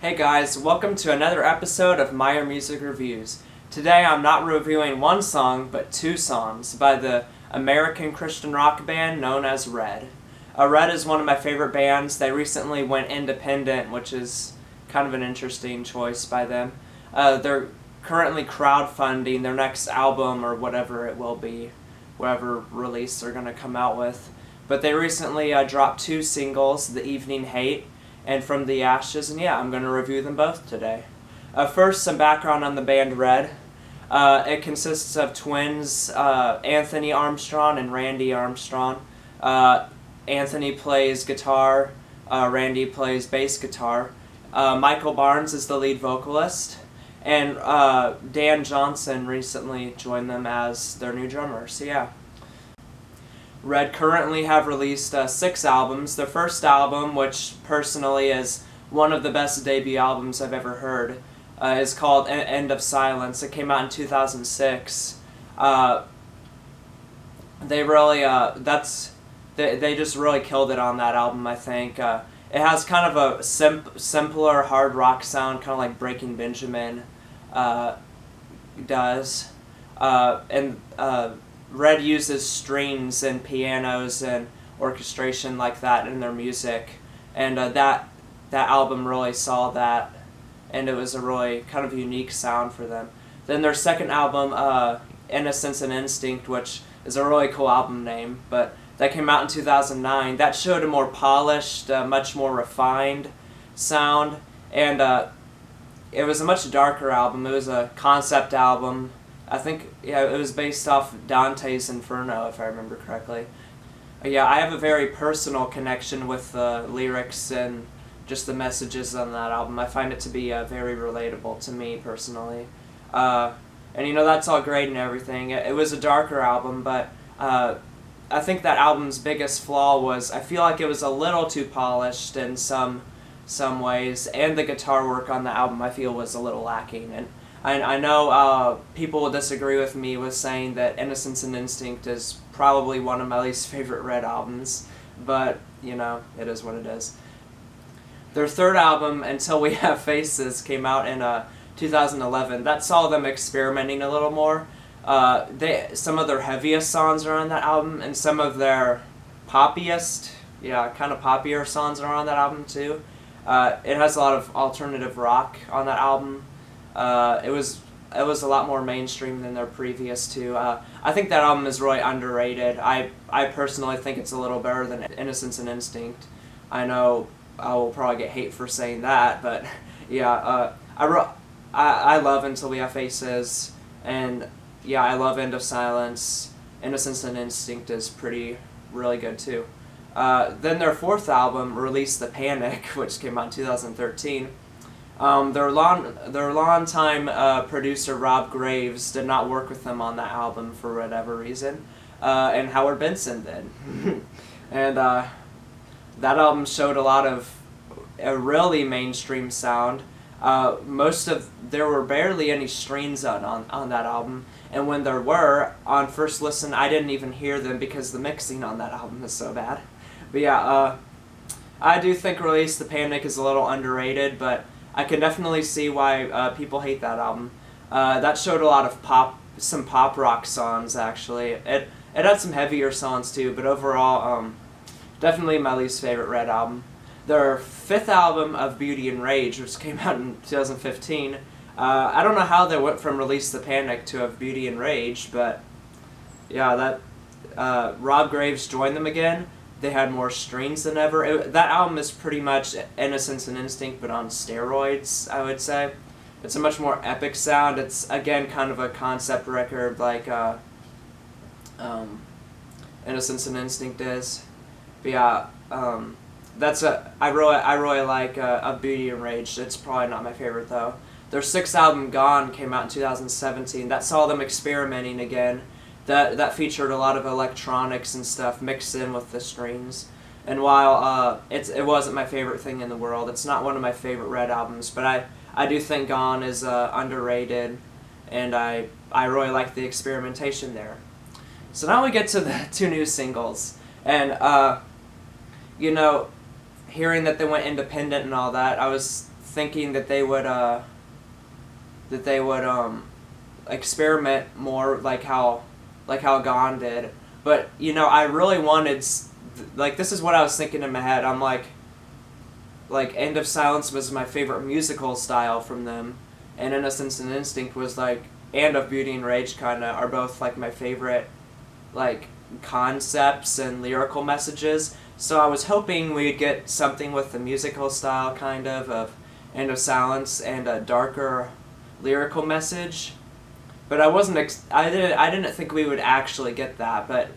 Hey guys, welcome to another episode of Meyer Music Reviews. Today I'm not reviewing one song, but two songs by the American Christian rock band known as Red. Red is one of my favorite bands. They recently went independent, which is kind of an interesting choice by them. They're currently crowdfunding their next album or whatever it will be, whatever release they're going to come out with. But they recently dropped two singles, The Evening Hate and From the Ashes, and yeah, I'm going to review them both today. First, some background on the band Red. It consists of twins, Anthony Armstrong and Randy Armstrong. Anthony plays guitar, Randy plays bass guitar. Michael Barnes is the lead vocalist, and Dan Johnson recently joined them as their new drummer, so yeah. Red currently have released 6 albums. Their first album, which personally is one of the best debut albums I've ever heard, is called End of Silence. It came out in 2006. They just really killed it on that album, I think. It has kind of a simpler hard rock sound, kind of like Breaking Benjamin does. Red uses strings and pianos and orchestration like that in their music, and that album really saw that, and it was a really kind of unique sound for them. Then their second album, Innocence and Instinct, which is a really cool album name, but that came out in 2009. That showed a more polished, much more refined sound, and it was a much darker album. It was a concept album. I think, yeah, it was based off Dante's Inferno, if I remember correctly. Yeah, I have a very personal connection with the lyrics and just the messages on that album. I find it to be very relatable to me personally. And that's all great and everything. It was a darker album, but I think that album's biggest flaw was I feel like it was a little too polished in some ways, and the guitar work on the album I feel was a little lacking. And I know people will disagree with me with saying that Innocence and Instinct is probably one of my least favorite Red albums, but, it is what it is. Their third album, Until We Have Faces, came out in 2011. That saw them experimenting a little more. Some of their heaviest songs are on that album, and some of their poppiest, kind of poppier songs are on that album too. It has a lot of alternative rock on that album. It was a lot more mainstream than their previous two. I think that album is really underrated. I personally think it's a little better than Innocence and Instinct. I know I will probably get hate for saying that, but yeah, I love Until We Have Faces, and yeah, I love End of Silence. Innocence and Instinct is really good too. Then their fourth album, Release the Panic, which came out in 2013. Their longtime producer Rob Graves did not work with them on that album for whatever reason, and Howard Benson did. And that album showed a lot of a really mainstream sound. There were barely any strings on that album, and when there were, on first listen, I didn't even hear them because the mixing on that album is so bad. But yeah, I do think Release the Panic is a little underrated, but I can definitely see why people hate that album. That showed a lot of some pop rock songs actually. It had some heavier songs too, but overall, definitely my least favorite Red album. Their fifth album, Of Beauty and Rage, which came out in 2015. I don't know how they went from Release the Panic to Of Beauty and Rage, but yeah, that Rob Graves joined them again. They had more strings than ever. That album is pretty much Innocence and Instinct, but on steroids, I would say. It's a much more epic sound. It's, again, kind of a concept record like Innocence and Instinct is. But yeah, I really like Of Beauty and Rage. It's probably not my favorite, though. Their sixth album, Gone, came out in 2017. That saw them experimenting again. That featured a lot of electronics and stuff mixed in with the strings. And while it wasn't my favorite thing in the world, it's not one of my favorite Red albums, but I do think Gone is underrated, and I really like the experimentation there. So now we get to the two new singles, and hearing that they went independent and all that, I was thinking that they would experiment more like how Gone did. But I really wanted, like, this is what I was thinking in my head. I'm like End of Silence was my favorite musical style from them, and Innocence and Instinct was like, and Of Beauty and Rage kind of are both like my favorite like concepts and lyrical messages. So I was hoping we'd get something with the musical style kind of End of Silence and a darker lyrical message. But I wasn't I didn't think we would actually get that, but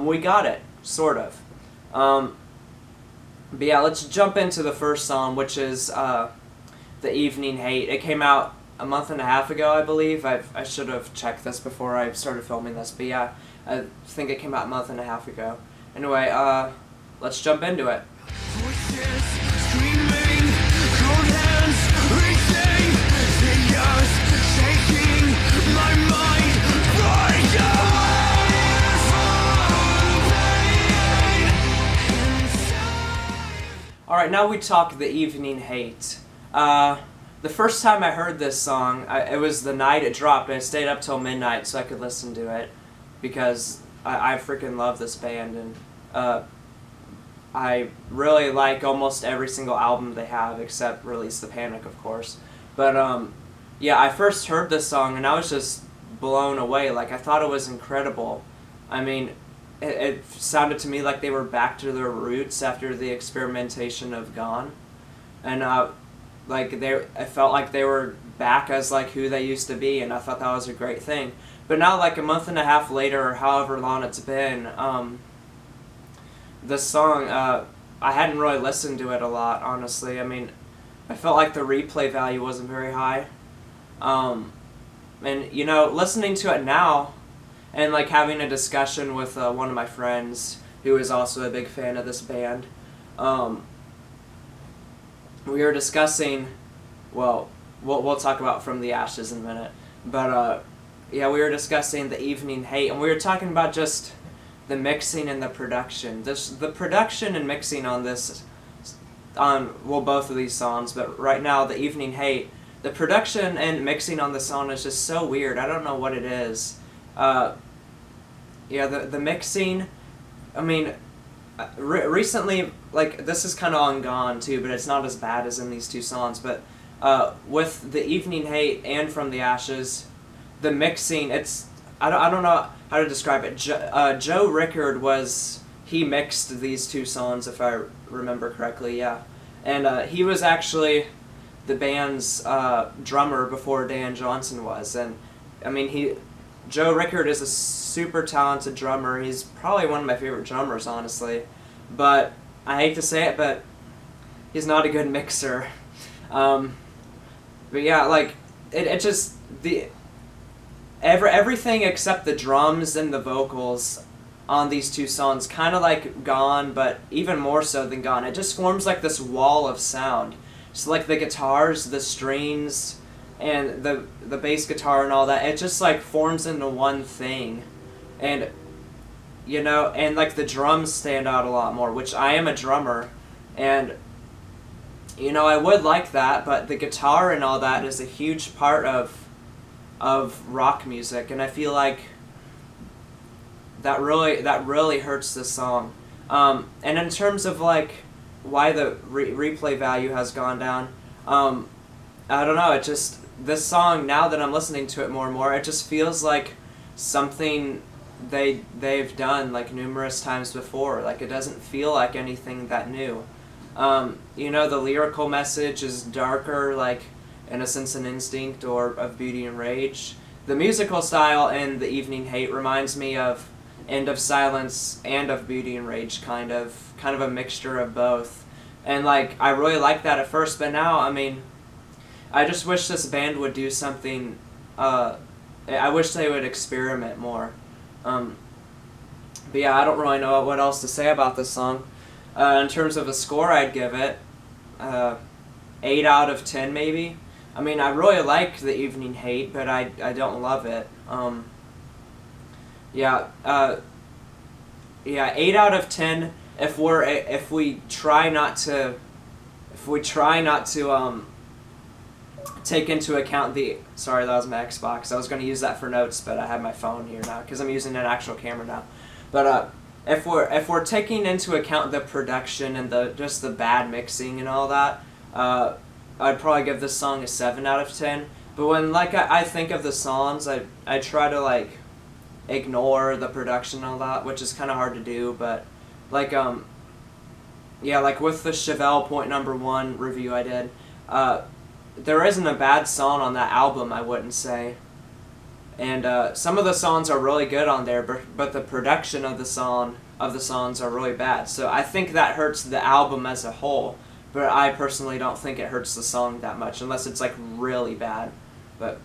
we got it sort of. But yeah, let's jump into the first song, which is The Evening Hate. It came out a month and a half ago, I believe. I should have checked this before I started filming this, but yeah, I think it came out a month and a half ago. Anyway, let's jump into it. Voices screaming, cold hands reaching, fingers shaking, my mind breaks away from pain. Alright, now we talk The Evening Hate. The first time I heard this song, it was the night it dropped, and I stayed up till midnight so I could listen to it, because I freaking love this band, and I really like almost every single album they have, except Release the Panic, of course. But yeah, I first heard this song, and I was just blown away. Like, I thought it was incredible. I mean, it sounded to me like they were back to their roots after the experimentation of Gone, and like I felt like they were back as like who they used to be, and I thought that was a great thing. But now, like a month and a half later, or however long it's been, this song, I hadn't really listened to it a lot, honestly. I mean, I felt like the replay value wasn't very high. And listening to it now, and like having a discussion with one of my friends who is also a big fan of this band, we were discussing, well, we'll talk about From the Ashes in a minute, but yeah, we were discussing The Evening Hate, and we were talking about just the mixing and the production. The production and mixing on this, both of these songs, but right now, The Evening Hate, the production and mixing on the song is just so weird. I don't know what it is. Yeah, the mixing, I mean, recently, like, this is kind of on Gone too, but it's not as bad as in these two songs, but with The Evening Hate and From the Ashes, the mixing, I don't know how to describe it. Joe Rickard he mixed these two songs, if I remember correctly, yeah. And he was actually the band's drummer before Dan Johnson was. And, I mean, Joe Rickard is a super talented drummer. He's probably one of my favorite drummers, honestly. But, I hate to say it, but he's not a good mixer. But yeah, like, it just, everything except the drums and the vocals on these two songs, kind of like Gone, but even more so than Gone. It just forms like this wall of sound. So like the guitars, the strings, and the bass guitar and all that, it just like forms into one thing. And, and like the drums stand out a lot more, which I am a drummer, and, I would like that, but the guitar and all that is a huge part of rock music, and I feel like that really hurts this song. And in terms of like why the replay value has gone down, I don't know. This song, now that I'm listening to it more and more, it just feels like something they've done like numerous times before. Like, it doesn't feel like anything that new. The lyrical message is darker, like Innocence and Instinct or Of Beauty and Rage. The musical style in The Evening Hate reminds me of End of Silence and Of Beauty and Rage, kind of a mixture of both. And like, I really liked that at first, but now, I mean, I just wish this band would do something, I wish they would experiment more. But yeah, I don't really know what else to say about this song. In terms of a score, I'd give it 8 out of 10 maybe. I mean, I really like The Evening Hate, but I don't love it. Yeah, 8 out of 10 if we try not to take into account the, sorry, that was my Xbox. I was going to use that for notes, but I have my phone here now because I'm using an actual camera now. But if we're taking into account the production and just the bad mixing and all that, I'd probably give this song a 7 out of 10. But when I think of the songs, I try to like ignore the production and all that, which is kind of hard to do. But like yeah, like with the Chevelle Point Number 1 review I did, there isn't a bad song on that album, I wouldn't say. And some of the songs are really good on there, but the production of the songs are really bad. So I think that hurts the album as a whole. But I personally don't think it hurts the song that much, unless it's like really bad. But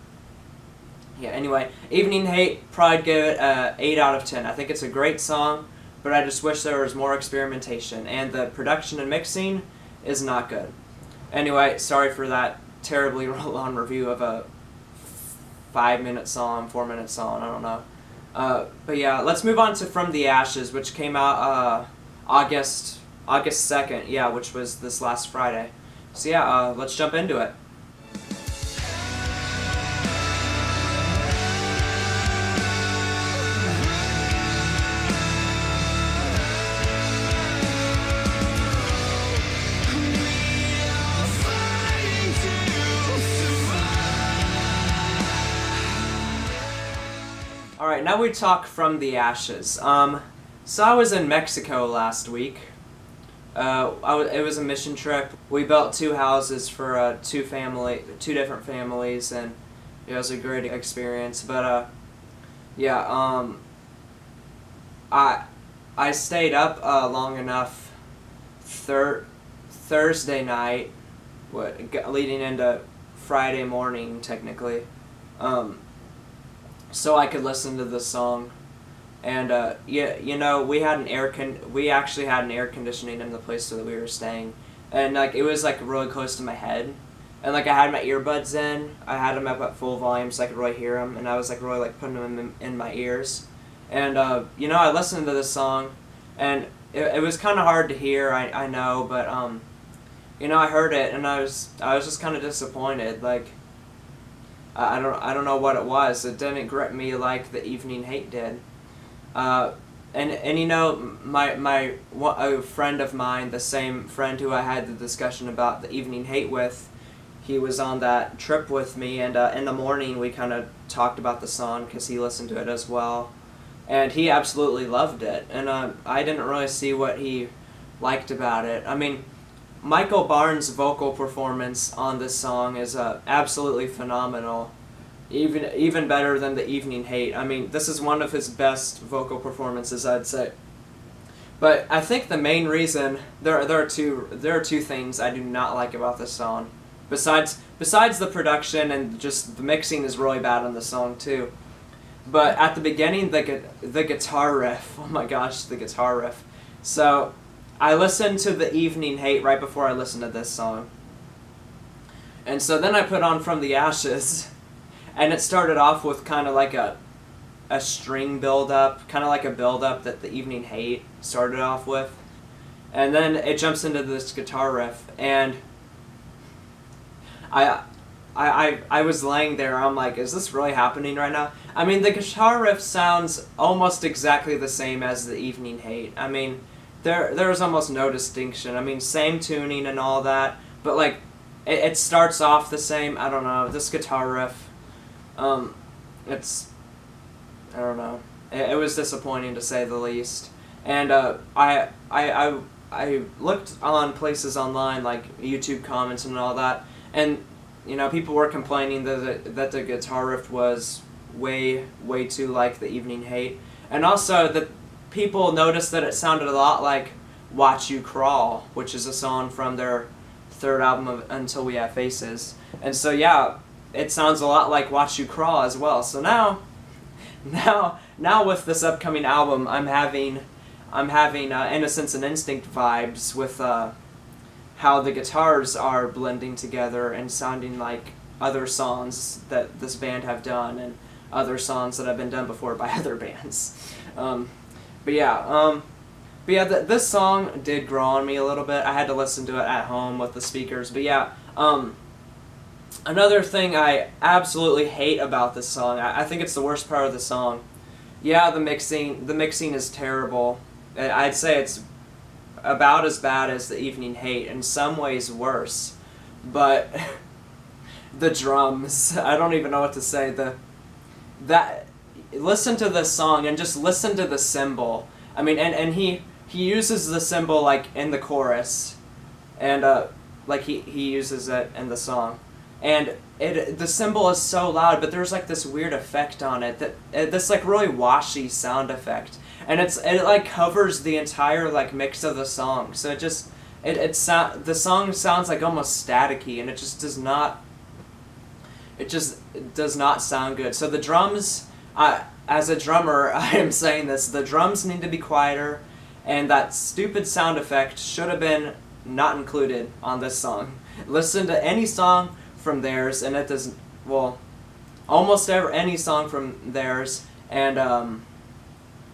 yeah, anyway, Evening Hate, probably give it a 8 out of 10. I think it's a great song, but I just wish there was more experimentation, and the production and mixing is not good. Anyway, sorry for that terribly long review of a 5-minute song, 4-minute song, I don't know. But yeah, let's move on to From the Ashes, which came out August 2nd, yeah, which was this last Friday. So yeah, let's jump into it. Alright, now we talk From the Ashes. So I was in Mexico last week. It was a mission trip. We built 2 houses for 2 different families, and it was a great experience. But yeah, I stayed up long enough Thursday night, leading into Friday morning technically, so I could listen to the song. And yeah, you know, we actually had an air conditioning in the place that we were staying, and like it was like really close to my head, and like I had my earbuds in. I had them up at full volume so I could really hear them, and I was like really like putting them in my ears. And you know, I listened to this song, and it was kind of hard to hear. I know, but you know, I heard it, and I was just kind of disappointed. Like I don't know what it was. It didn't grip me like the Evening Hate did. And you know, a friend of mine, the same friend who I had the discussion about the Evening Hate with, he was on that trip with me, and in the morning we kind of talked about the song because he listened to it as well, and he absolutely loved it, and I didn't really see what he liked about it. I mean, Michael Barnes' vocal performance on this song is absolutely phenomenal. Even better than the Evening Hate. I mean, this is one of his best vocal performances, I'd say. But I think the main reason there are two things I do not like about this song. Besides the production, and just the mixing is really bad on the song too. But at the beginning, the guitar riff. Oh my gosh, the guitar riff. So I listened to the Evening Hate right before I listened to this song. And so then I put on From the Ashes. And it started off with kind of like a string build-up, kind of like a build-up that the Evening Hate started off with. And then it jumps into this guitar riff, and I was laying there, I'm like, is this really happening right now? I mean, the guitar riff sounds almost exactly the same as the Evening Hate. I mean, there's almost no distinction. I mean, same tuning and all that, but like, it starts off the same. I don't know, this guitar riff, I don't know. It was disappointing to say the least. And I looked on places online, like YouTube comments and all that, and you know, people were complaining that the guitar riff was way too like the Evening Hate, and also that people noticed that it sounded a lot like Watch You Crawl, which is a song from their 3rd album of Until We Have Faces. And so yeah, it sounds a lot like Watch You Crawl as well. So now with this upcoming album, I'm having Innocence and Instinct vibes with how the guitars are blending together and sounding like other songs that this band have done, and other songs that have been done before by other bands. But yeah, this song did grow on me a little bit. I had to listen to it at home with the speakers. But yeah, Another thing I absolutely hate about this song, I think it's the worst part of the song. Yeah, the mixing is terrible. I'd say it's about as bad as the Evening Hate, in some ways worse. But the drums, I don't even know what to say. That listen to this song and just listen to the cymbal. I mean, and he uses the cymbal like in the chorus, and like he uses it in the song, and the cymbal is so loud, but there's like this weird effect on it this like really washy sound effect, and it like covers the entire like mix of the song, so the song sounds like almost staticky, and it just does not sound good. So the drums, as a drummer, I am saying this, the drums need to be quieter, and that stupid sound effect should have been not included on this song. Listen to any song from theirs, and it doesn't, well, almost any song from theirs, and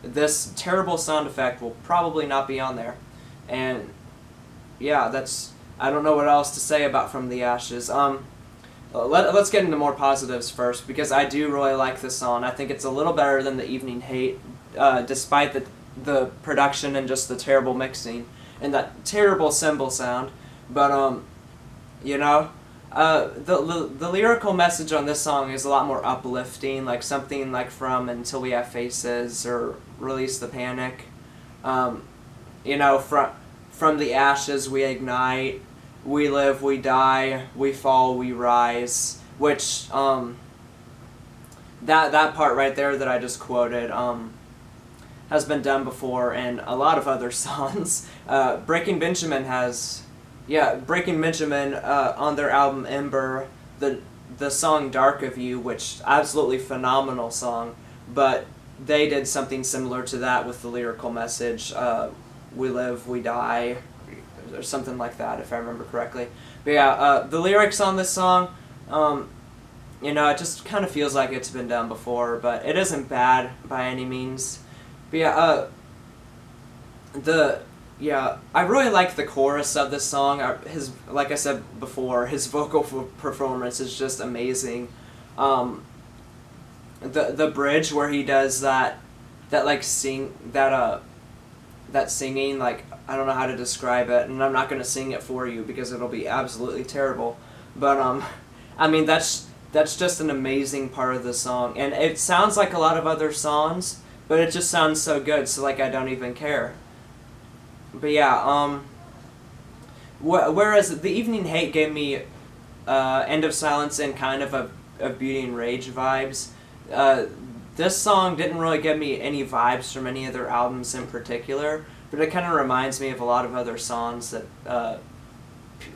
this terrible sound effect will probably not be on there. And yeah, I don't know what else to say about From the Ashes. Let's get into more positives first, because I do really like this song. I think it's a little better than the Evening Hate, despite the production and just the terrible mixing and that terrible cymbal sound. But you know, the lyrical message on this song is a lot more uplifting, like something like from Until We Have Faces or Release the Panic. You know, from the ashes we ignite, we live, we die, we fall, we rise. Which that part right there that I just quoted has been done before in a lot of other songs. Breaking Benjamin on their album Ember, the song Dark of You, which absolutely phenomenal song, but they did something similar to that with the lyrical message, we live, we die, or something like that, if I remember correctly. But yeah, the lyrics on this song, you know, it just kind of feels like it's been done before, but it isn't bad by any means. But yeah, I really like the chorus of this song. Like I said before, his vocal performance is just amazing. The bridge where he does that singing, like, I don't know how to describe it, and I'm not going to sing it for you because it'll be absolutely terrible. But I mean, that's just an amazing part of the song, and it sounds like a lot of other songs, but it just sounds so good, so like I don't even care. But yeah, whereas the Evening Hate gave me End of Silence and kind of a Beauty and Rage vibes, this song didn't really give me any vibes from any of their albums in particular, but it kind of reminds me of a lot of other songs that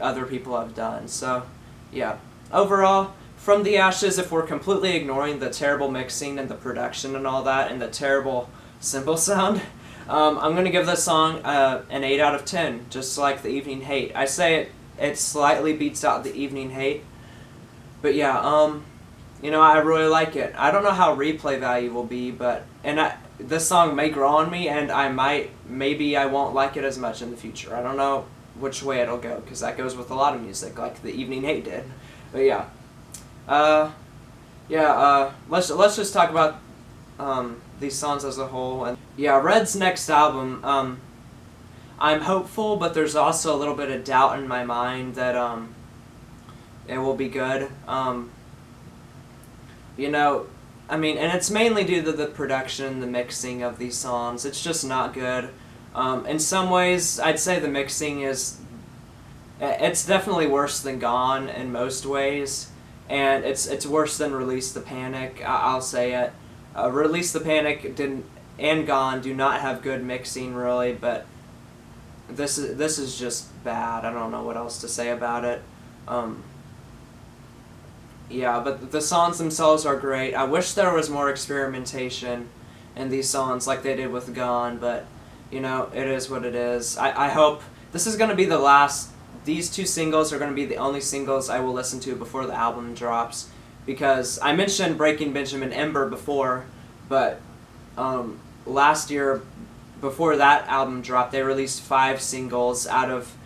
other people have done. So yeah, overall, From the Ashes, if we're completely ignoring the terrible mixing and the production and all that and the terrible cymbal sound, I'm going to give this song an 8 out of 10, just like the Evening Hate. I say it slightly beats out the Evening Hate, but yeah, you know, I really like it. I don't know how replay value will be, but this song may grow on me, and maybe I won't like it as much in the future. I don't know which way it'll go, because that goes with a lot of music, like the Evening Hate did. But yeah, let's just talk about these songs as a whole. And yeah, Red's next album, I'm hopeful, but there's also a little bit of doubt in my mind that it will be good. You know, I mean, and it's mainly due to the production, the mixing of these songs. It's just not good. In some ways, I'd say the mixing it's definitely worse than Gone in most ways, and it's worse than Release the Panic. I'll say it. Release the Panic and Gone do not have good mixing really, but this is just bad. I don't know what else to say about it. Yeah, but the songs themselves are great. I wish there was more experimentation in these songs like they did with Gone, but, you know, it is what it is. I hope this is going to be the last. These two singles are going to be the only singles I will listen to before the album drops, because I mentioned Breaking Benjamin Ember before, but last year, before that album dropped, they released 5 singles out of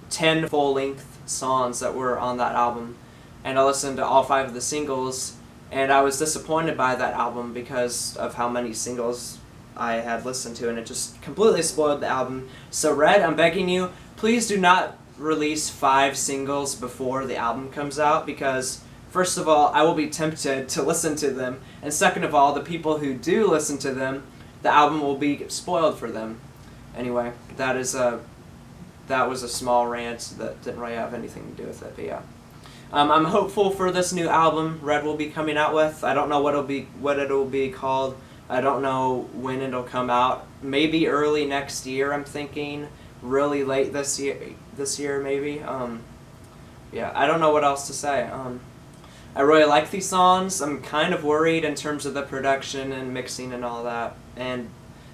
10 full-length songs that were on that album. and I listened to all 5 of the singles, and I was disappointed by that album because of how many singles I had listened to, and it just completely spoiled the album. So Red, I'm begging you, please do not release 5 singles before the album comes out, because first of all, I will be tempted to listen to them, and second of all, the people who do listen to them, the album will be spoiled for them. Anyway, that was a small rant that didn't really have anything to do with it, but yeah. I'm hopeful for this new album Red will be coming out with. I don't know what it'll be called. I don't know when it'll come out. Maybe early next year, I'm thinking. Really late this year maybe. Yeah, I don't know what else to say. I really like these songs. I'm kind of worried in terms of the production and mixing and all that, and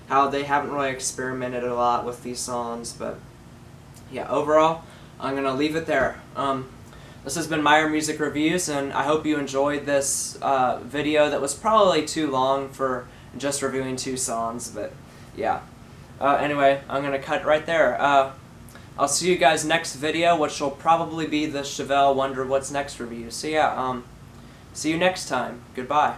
how they haven't really experimented a lot with these songs, but yeah, overall, I'm going to leave it there. This has been Meyer Music Reviews, and I hope you enjoyed this video that was probably too long for just reviewing 2 songs, but yeah. Anyway, I'm going to cut right there. I'll see you guys next video, which will probably be the Chevelle Wonder What's Next review. So yeah, see you next time. Goodbye.